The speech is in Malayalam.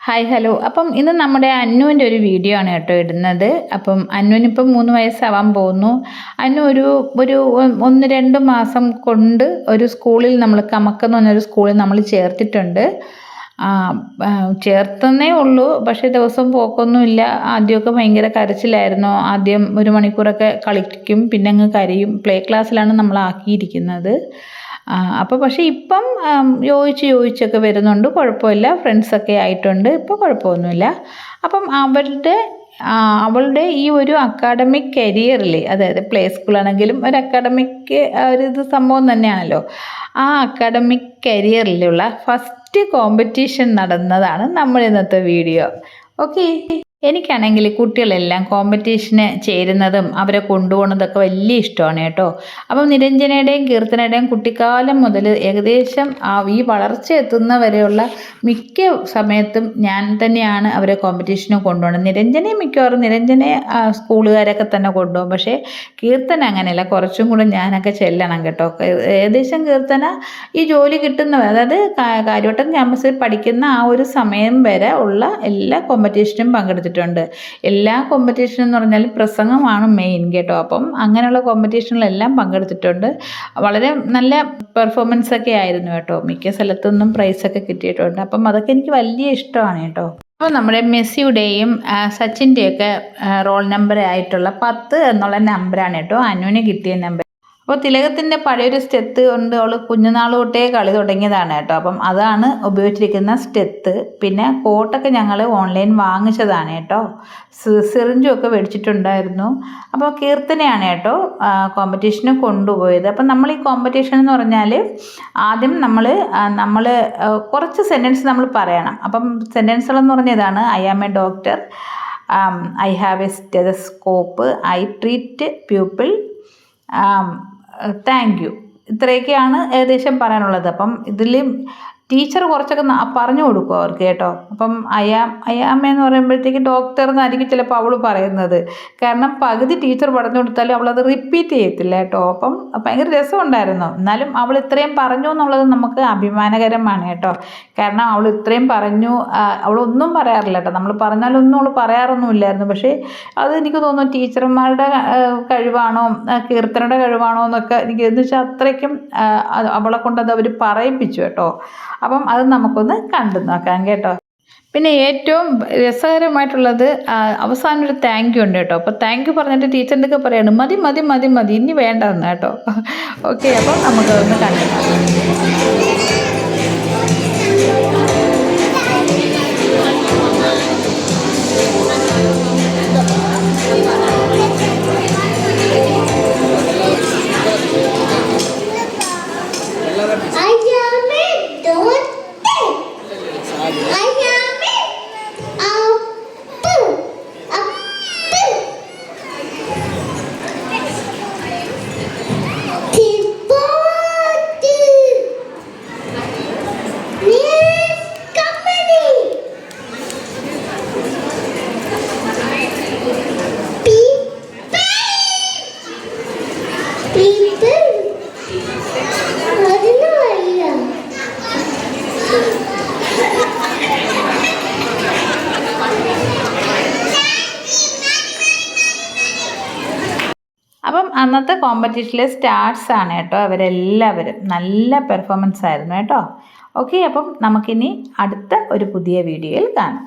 Hi hello. അപ്പം ഇന്ന് നമ്മുടെ അന്നുവിൻ്റെ ഒരു വീഡിയോ ആണ് കേട്ടോ ഇടുന്നത്. അപ്പം അന്നുവിനിപ്പം 3 വയസ്സാവാൻ പോകുന്നു. അന്നു ഒരു 1-2 മാസം കൊണ്ട് ഒരു സ്കൂളിൽ നമ്മൾ കമക്കെന്ന് പറഞ്ഞൊരു സ്കൂളിൽ നമ്മൾ ചേർത്തിട്ടുണ്ട്. ചേർത്തന്നേ ഉള്ളൂ, പക്ഷേ ദിവസം പോക്കൊന്നുമില്ല. ആദ്യമൊക്കെ ഭയങ്കര കരച്ചിലായിരുന്നു. ആദ്യം 1 മണിക്കൂറൊക്കെ കളിക്കും, പിന്നെ അങ്ങ് കരയും. പ്ലേ ക്ലാസ്സിലാണ് നമ്മളാക്കിയിരിക്കുന്നത്. അപ്പോൾ പക്ഷേ ഇപ്പം യോജിച്ചൊക്കെ വരുന്നുണ്ട്, കുഴപ്പമില്ല. ഫ്രണ്ട്സൊക്കെ ആയിട്ടുണ്ട്, ഇപ്പോൾ കുഴപ്പമൊന്നുമില്ല. അപ്പം അവളുടെ ഈ ഒരു അക്കാഡമിക് കരിയറിൽ, അതായത് പ്ലേ സ്കൂളാണെങ്കിലും ഒരു അക്കാഡമിക് ഒരിത് സംഭവം തന്നെയാണല്ലോ, ആ അക്കാഡമിക് കരിയറിലുള്ള ഫസ്റ്റ് കോമ്പറ്റീഷൻ നടന്നതാണ് നമ്മുടെ ഇന്നത്തെ വീഡിയോ. ഓക്കെ, എനിക്കാണെങ്കിൽ കുട്ടികളെല്ലാം കോമ്പറ്റീഷന് ചേരുന്നതും അവരെ കൊണ്ടുപോകുന്നതൊക്കെ വലിയ ഇഷ്ടമാണ് കേട്ടോ. അപ്പം നിരഞ്ജനയുടെയും കീർത്തനയുടെയും കുട്ടിക്കാലം മുതൽ ഏകദേശം ഈ വളർച്ച എത്തുന്നവരെയുള്ള മിക്ക സമയത്തും ഞാൻ തന്നെയാണ് അവരെ കോമ്പറ്റീഷന് കൊണ്ടുപോകുന്നത്. നിരഞ്ജനയെ സ്കൂളുകാരൊക്കെ തന്നെ കൊണ്ടുപോകും. പക്ഷേ കീർത്തന അങ്ങനെയല്ല, കുറച്ചും കൂടെ ഞാനൊക്കെ ചെല്ലണം കേട്ടോ. ഏകദേശം കീർത്തന ഈ ജോലി കിട്ടുന്നവർ, അതായത് കാര്യവട്ടം ക്യാമ്പസിൽ പഠിക്കുന്ന ആ ഒരു സമയം വരെ ഉള്ള എല്ലാ കോമ്പറ്റീഷനും പങ്കെടുത്തിട്ടുണ്ട്. എല്ലാ കോമ്പറ്റീഷൻ എന്ന് പറഞ്ഞാൽ പ്രസംഗമാണ് മെയിൻ കേട്ടോ. അപ്പം അങ്ങനെയുള്ള കോമ്പറ്റീഷനിലെല്ലാം പങ്കെടുത്തിട്ടുണ്ട്. വളരെ നല്ല പെർഫോമൻസ് ഒക്കെ ആയിരുന്നു കേട്ടോ. മിക്ക സ്ഥലത്തുനിന്നും പ്രൈസൊക്കെ കിട്ടിയിട്ടുണ്ട്. അപ്പം അതൊക്കെ എനിക്ക് വലിയ ഇഷ്ടമാണ് കേട്ടോ. അപ്പോൾ നമ്മുടെ മെസ്സിയുടെയും സച്ചിൻ്റെയൊക്കെ റോൾ നമ്പർ ആയിട്ടുള്ള 10 എന്നുള്ള നമ്പറാണ് കേട്ടോ അനുവിന് കിട്ടിയ നമ്പർ. അപ്പോൾ തിലകത്തിൻ്റെ പഴയൊരു സ്റ്റെത്ത് കൊണ്ട് അവൾ കുഞ്ഞുനാൾ തൊട്ടേ കളി തുടങ്ങിയതാണ് കേട്ടോ. അപ്പം അതാണ് ഉപയോഗിച്ചിരിക്കുന്ന സ്റ്റെത്ത്. പിന്നെ കോട്ടൊക്കെ ഞങ്ങൾ ഓൺലൈൻ വാങ്ങിച്ചതാണ് കേട്ടോ. സിറിഞ്ചും ഒക്കെ മേടിച്ചിട്ടുണ്ടായിരുന്നു. അപ്പോൾ കീർത്തനയാണ് കേട്ടോ കോമ്പറ്റീഷന് കൊണ്ടുപോയത്. അപ്പം നമ്മൾ ഈ കോമ്പറ്റീഷൻ എന്ന് പറഞ്ഞാൽ ആദ്യം നമ്മൾ കുറച്ച് സെൻറ്റൻസ് നമ്മൾ പറയണം. അപ്പം സെൻറ്റൻസുകളെന്ന് പറഞ്ഞാൽ ഇതാണ്: I am a doctor, I have a stethoscope, I treat people, thank you. ഇത്രയൊക്കെയാണ് ഏകദേശം പറയാനുള്ളത്. അപ്പം ഇതിൽ ടീച്ചർ കുറച്ചൊക്കെ പറഞ്ഞു കൊടുക്കും അവർക്ക് കേട്ടോ. അപ്പം അയ്യാമ്മയെന്ന് പറയുമ്പോഴത്തേക്ക് ഡോക്ടർ എന്നായിരിക്കും ചിലപ്പോൾ അവൾ പറയുന്നത്. കാരണം പകുതി ടീച്ചർ പറഞ്ഞു കൊടുത്താലും അവളത് റിപ്പീറ്റ് ചെയ്യത്തില്ല കേട്ടോ. അപ്പം ഭയങ്കര രസമുണ്ടായിരുന്നു. എന്നാലും അവൾ ഇത്രയും പറഞ്ഞു എന്നുള്ളത് നമുക്ക് അഭിമാനകരമാണ് കേട്ടോ. കാരണം അവൾ ഇത്രയും പറഞ്ഞു, അവളൊന്നും പറയാറില്ല കേട്ടോ. നമ്മൾ പറഞ്ഞാലൊന്നും അവൾ പറയാറൊന്നുമില്ലായിരുന്നു. പക്ഷേ അത് എനിക്ക് തോന്നുന്നു ടീച്ചർമാരുടെ കഴിവാണോ കീർത്തനയുടെ കഴിവാണോ എന്നൊക്കെ എനിക്ക് എന്ന് വെച്ചാൽ അത്രയ്ക്കും അവളെ കൊണ്ടത് അവർ പറയിപ്പിച്ചു കേട്ടോ. അപ്പം അത് നമുക്കൊന്ന് കണ്ടു നോക്കാം കേട്ടോ. പിന്നെ ഏറ്റവും രസകരമായിട്ടുള്ളത് അവസാനം ഒരു താങ്ക് യു ഉണ്ട് കേട്ടോ. അപ്പോൾ താങ്ക് യു പറഞ്ഞിട്ട് ടീച്ചറിൻ്റെ ഒക്കെ പറയാണ് മതി മതി മതി മതി ഇനി വേണ്ടെന്ന് കേട്ടോ. ഓക്കെ, അപ്പം നമുക്കതൊന്ന് കണ്ടു നോക്കാം. അപ്പം അന്നത്തെ കോമ്പറ്റീഷനിലെ സ്റ്റാർസ് ആണ് കേട്ടോ. അവരെല്ലാവരും നല്ല പെർഫോമൻസ് ആയിരുന്നു കേട്ടോ. ഓക്കെ, അപ്പം നമുക്കിനി അടുത്ത ഒരു പുതിയ വീഡിയോയിൽ കാണാം.